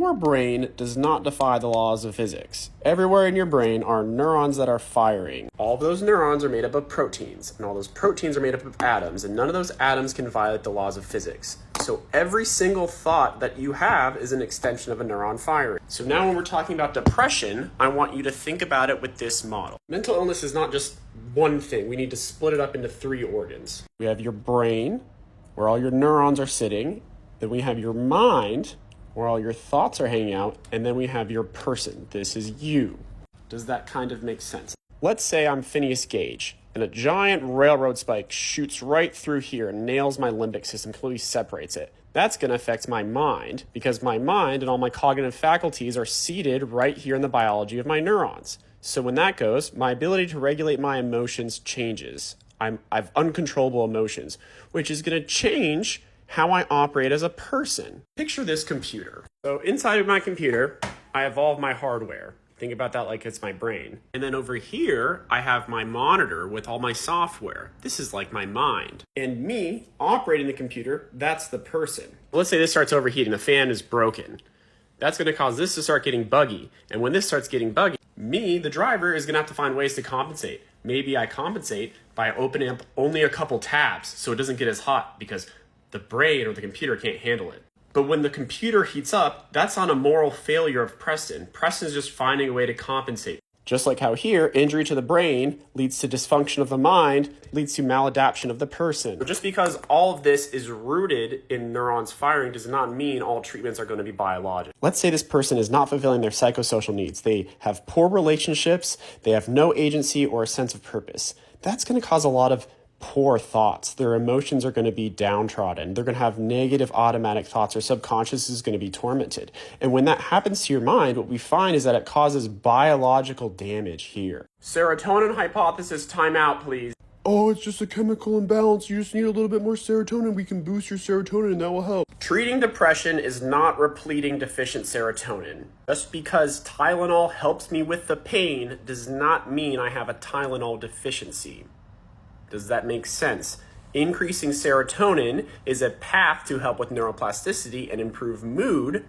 Your brain does not defy the laws of physics. Everywhere in your brain are neurons that are firing. All of those neurons are made up of proteins, and all those proteins are made up of atoms, and none of those atoms can violate the laws of physics. So every single thought that you have is an extension of a neuron firing. So now when we're talking about depression, I want you to think about it with this model. Mental illness is not just one thing. We need to split it up into 3 organs. We have your brain, where all your neurons are sitting. Then we have your mind, where all your thoughts are hanging out, and then we have your person. This is you. Does that kind of make sense? Let's say I'm Phineas Gage, and a giant railroad spike shoots right through here and nails my limbic system, completely separates it. That's going to affect my mind, because my mind and all my cognitive faculties are seated right here in the biology of my neurons. So when that goes, my ability to regulate my emotions changes. I've uncontrollable emotions, which is going to change how I operate as a person. Picture this computer. So inside of my computer, I evolve my hardware. Think about that like it's my brain. And then over here, I have my monitor with all my software. This is like my mind. And me operating the computer, that's the person. Let's say this starts overheating, the fan is broken. That's gonna cause this to start getting buggy. And when this starts getting buggy, me, the driver, is gonna have to find ways to compensate. Maybe I compensate by opening up only a couple tabs so it doesn't get as hot, because the brain or the computer can't handle it. But when the computer heats up, that's not a moral failure of Preston. Preston's just finding a way to compensate. Just like how here, injury to the brain leads to dysfunction of the mind, leads to maladaptation of the person. So just because all of this is rooted in neurons firing does not mean all treatments are going to be biologic. Let's say this person is not fulfilling their psychosocial needs. They have poor relationships, they have no agency or a sense of purpose. That's going to cause a lot of poor thoughts. Their emotions are going to be downtrodden. They're going to have negative automatic thoughts. Their subconscious is going to be tormented. And when that happens to your mind, what we find is that it causes biological damage here. Serotonin hypothesis, time out, please. Oh, it's just a chemical imbalance. You just need a little bit more serotonin. We can boost your serotonin and that will help. Treating depression is not repleting deficient serotonin. Just because Tylenol helps me with the pain does not mean I have a Tylenol deficiency. Does that make sense? Increasing serotonin is a path to help with neuroplasticity and improve mood,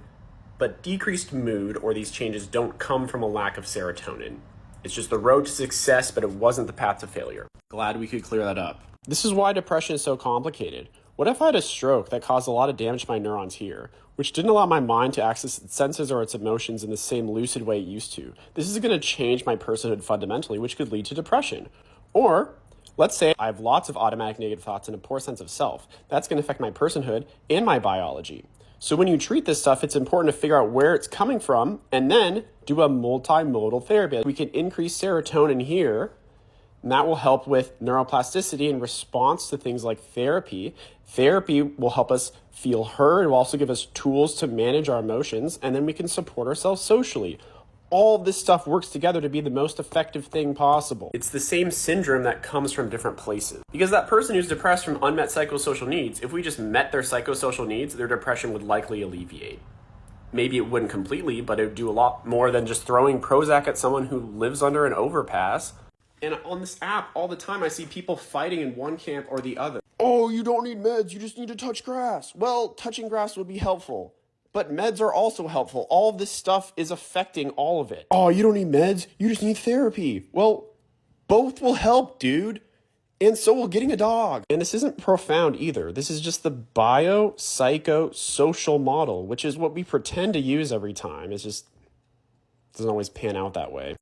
but decreased mood or these changes don't come from a lack of serotonin. It's just the road to success, but it wasn't the path to failure. Glad we could clear that up. This is why depression is so complicated. What if I had a stroke that caused a lot of damage to my neurons here, which didn't allow my mind to access its senses or its emotions in the same lucid way it used to? This is going to change my personhood fundamentally, which could lead to depression. Or let's say I have lots of automatic negative thoughts and a poor sense of self. That's going to affect my personhood and my biology. So when you treat this stuff, it's important to figure out where it's coming from and then do a multimodal therapy. We can increase serotonin here, and that will help with neuroplasticity in response to things like therapy. Therapy will help us feel heard. It will also give us tools to manage our emotions, and then we can support ourselves socially. All of this stuff works together to be the most effective thing possible. It's the same syndrome that comes from different places. Because that person who's depressed from unmet psychosocial needs, if we just met their psychosocial needs, their depression would likely alleviate. Maybe it wouldn't completely, but it would do a lot more than just throwing Prozac at someone who lives under an overpass. And on this app, all the time, I see people fighting in one camp or the other. Oh, you don't need meds, you just need to touch grass. Well, touching grass would be helpful. But meds are also helpful. All of this stuff is affecting all of it. Oh, you don't need meds, you just need therapy. Well, both will help, dude. And so will getting a dog. And this isn't profound either. This is just the bio-psycho-social model, which is what we pretend to use every time. It just doesn't always pan out that way.